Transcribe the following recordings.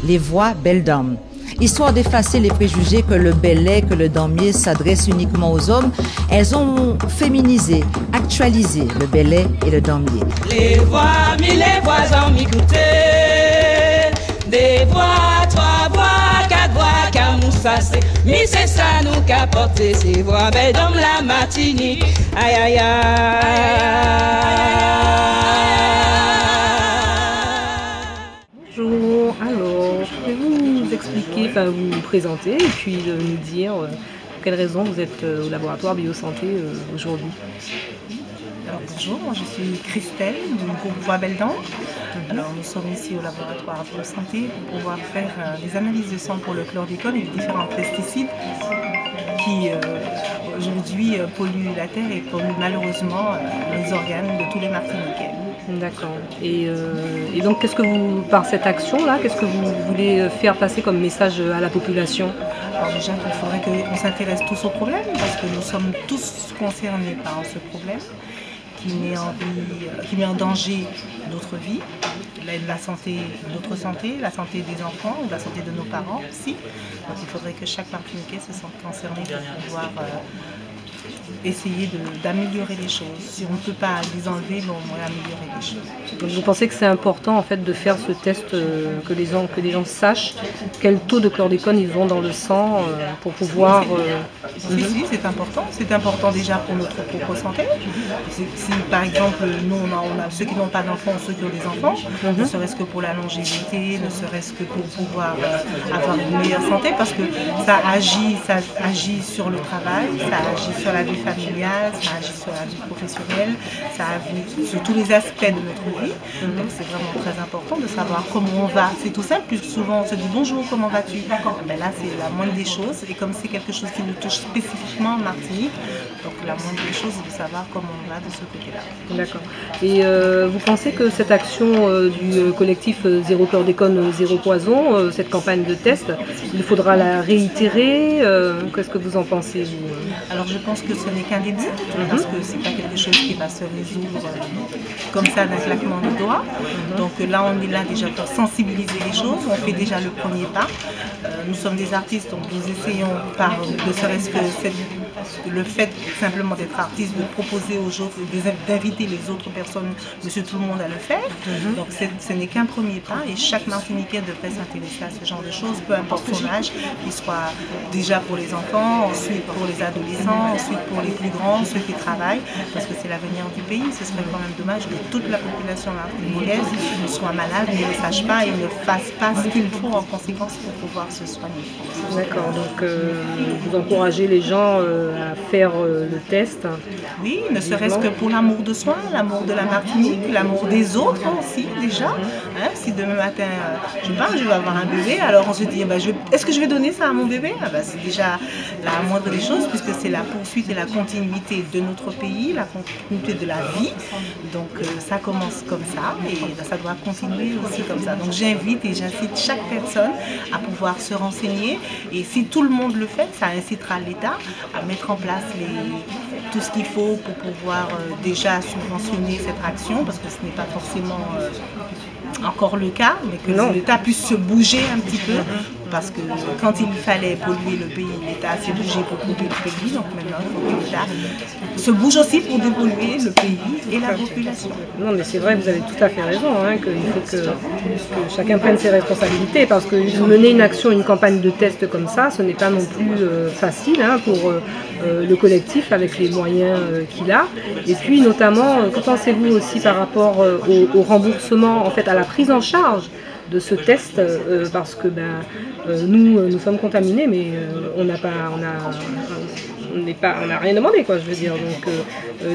les voix belles dames. Histoire d'effacer les préjugés que le belet, que le damier s'adresse uniquement aux hommes, elles ont féminisé, actualisé le belet et le damier. Les voix, mille voix en m'écouter. Des voix, trois voix, quatre voix, car nous ça c'est. Mais c'est ça nous qu'a porté ces voix belles dames la Martinique. Aïe aïe aïe. Bonjour, alors, pouvez-vous nous expliquer, enfin vous nous présenter et puis nous dire pour quelles raisons vous êtes au laboratoire Biosanté aujourd'hui? Alors bonjour, moi je suis Christelle du groupe Voix Belles Dames. Alors nous sommes ici au laboratoire Biosanté pour pouvoir faire des analyses de sang pour le chlordécone et les différents pesticides qui aujourd'hui polluent la terre et polluent malheureusement les organes de tous les Martiniquais. D'accord. Et donc qu'est-ce que vous, par cette action-là, qu'est-ce que vous voulez faire passer comme message à la population? Alors déjà il faudrait qu'on s'intéresse tous au problème parce que nous sommes tous concernés par ce problème qui met en danger notre vie, la santé, notre santé, la santé des enfants, la santé de nos parents aussi. Donc il faudrait que chaque Martiniquais se sente concerné pour pouvoir essayer d'améliorer les choses. Si on ne peut pas les enlever, mais on va améliorer les choses. Donc vous pensez que c'est important en fait de faire ce test, que les gens sachent quel taux de chlordécone ils ont dans le sang pour pouvoir... Si, c'est important. C'est important déjà pour notre propre santé. Si par exemple, nous on a ceux qui n'ont pas d'enfants ou ceux qui ont des enfants, ne serait-ce que pour la longévité, ne serait-ce que pour pouvoir avoir une meilleure santé, parce que ça agit sur le travail, ça agit sur la vie familiale, ça agit sur la vie professionnelle, ça agit sur tous les aspects de notre vie. Donc c'est vraiment très important de savoir comment on va. C'est tout simple, plus souvent on se dit bonjour, comment vas-tu? Ben là c'est la moindre des choses, et comme c'est quelque chose qui nous touche spécifiquement en Martinique, donc la moindre des choses c'est de savoir comment on va de ce côté-là. D'accord. Et vous pensez que cette action du collectif Zéro chlordécone, zéro poison, cette campagne de test, il faudra la réitérer? Qu'est-ce que vous en pensez, vous? Alors je pense que ce n'est qu'un début, parce que c'est pas quelque chose qui va se résoudre comme ça d'un claquement de doigts. Donc là on est là déjà pour sensibiliser les choses, on fait déjà le premier pas. Nous sommes des artistes, donc nous essayons par ne serait-ce que le fait simplement d'être artiste, de proposer aux autres, d'inviter les autres personnes, monsieur tout le monde à le faire. Donc ce n'est qu'un premier pas, et chaque Martiniquais devrait s'intéresser à ce genre de choses, peu importe son âge, qu'il soit déjà pour les enfants, ensuite pour les adolescents, ensuite pour les plus grands, ceux qui travaillent, parce que c'est l'avenir du pays. Ce serait quand même dommage que toute la population martiniquaise soit malade, ne le sache pas et ne fasse pas ce qu'il faut en conséquence pour pouvoir se soigner. D'accord, donc vous encouragez les gens à faire le test? Oui, ne serait-ce que pour l'amour de soi, l'amour de la Martinique, l'amour des autres aussi déjà. Hein, si demain matin, je vais avoir un bébé, alors on se dit, est-ce que je vais donner ça à mon bébé? C'est déjà la moindre des choses, puisque c'est la poursuite et la continuité de notre pays, la continuité de la vie. Donc ça commence comme ça et ça doit continuer aussi comme ça. Donc j'invite et j'incite chaque personne à pouvoir se renseigner, et si tout le monde le fait, ça incitera l'État à mettre en place tout ce qu'il faut pour pouvoir déjà subventionner cette action, parce que ce n'est pas forcément encore le cas, mais que l'État puisse se bouger un petit peu, parce que quand il fallait polluer le pays, l'État s'est bougé pour polluer le pays, donc maintenant il faut que l'État se bouge aussi pour dépolluer le pays et la population. Non, mais c'est vrai, vous avez tout à fait raison, hein, qu'il faut que chacun prenne ses responsabilités, parce que mener une action, une campagne de test comme ça, ce n'est pas non plus facile pour le collectif avec les moyens qu'il a. Et puis notamment, que pensez-vous aussi par rapport au remboursement, en fait, à la prise en charge de ce test, parce que nous sommes contaminés, mais on n'a rien demandé, quoi, je veux dire. Donc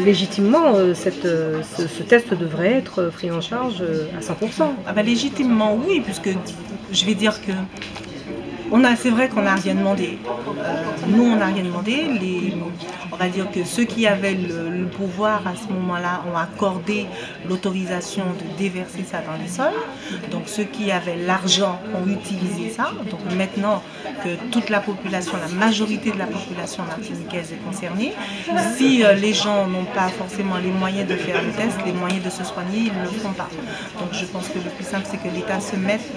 légitimement, ce test devrait être pris en charge à 100%. Légitimement oui, puisque je vais dire que c'est vrai qu'on n'a rien demandé. Nous, on n'a rien demandé. On va dire que ceux qui avaient le pouvoir à ce moment-là ont accordé l'autorisation de déverser ça dans les sols. Donc ceux qui avaient l'argent ont utilisé ça. Donc maintenant que toute la population, la majorité de la population martiniquaise est concernée, si les gens n'ont pas forcément les moyens de faire le test, les moyens de se soigner, ils ne le font pas. Donc je pense que le plus simple, c'est que l'État se mette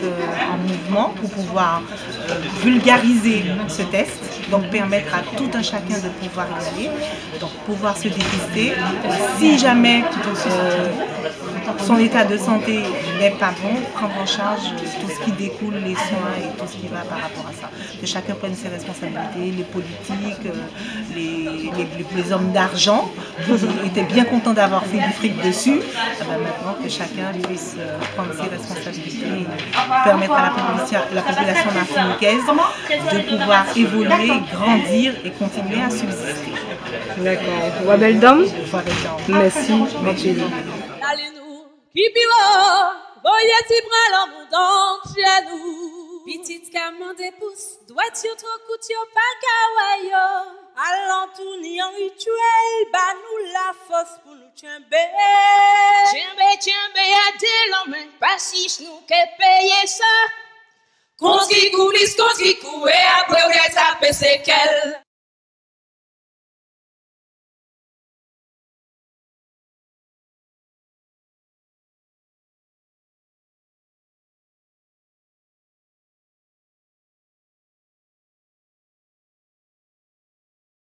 en mouvement pour pouvoir vulgariser ce test, donc permettre à tout un chacun de pouvoir y aller, donc pouvoir se dépister. Si jamais son état de santé n'est pas bon, prendre en charge tout ce qui découle, les soins et tout ce qui va par rapport à ça. Que chacun prenne ses responsabilités, les politiques, les hommes d'argent qui étaient bien contents d'avoir fait du fric dessus. Maintenant que chacun puisse prendre ses responsabilités et permettre à la population martiniquaise de pouvoir évoluer, grandir et continuer à subsister. D'accord. Wabel Dom, merci. Petite camande pousse, doit-tu trop coûter pas kawayo? Allant tourner en rituel, bah nous la force pour nous tchembe. Tchembe, à de l'homme, pas si nous qu'est payer ça. Qu'on se qui coulisse, qu'on se qui coule, après on est tapé c'est qu'elle.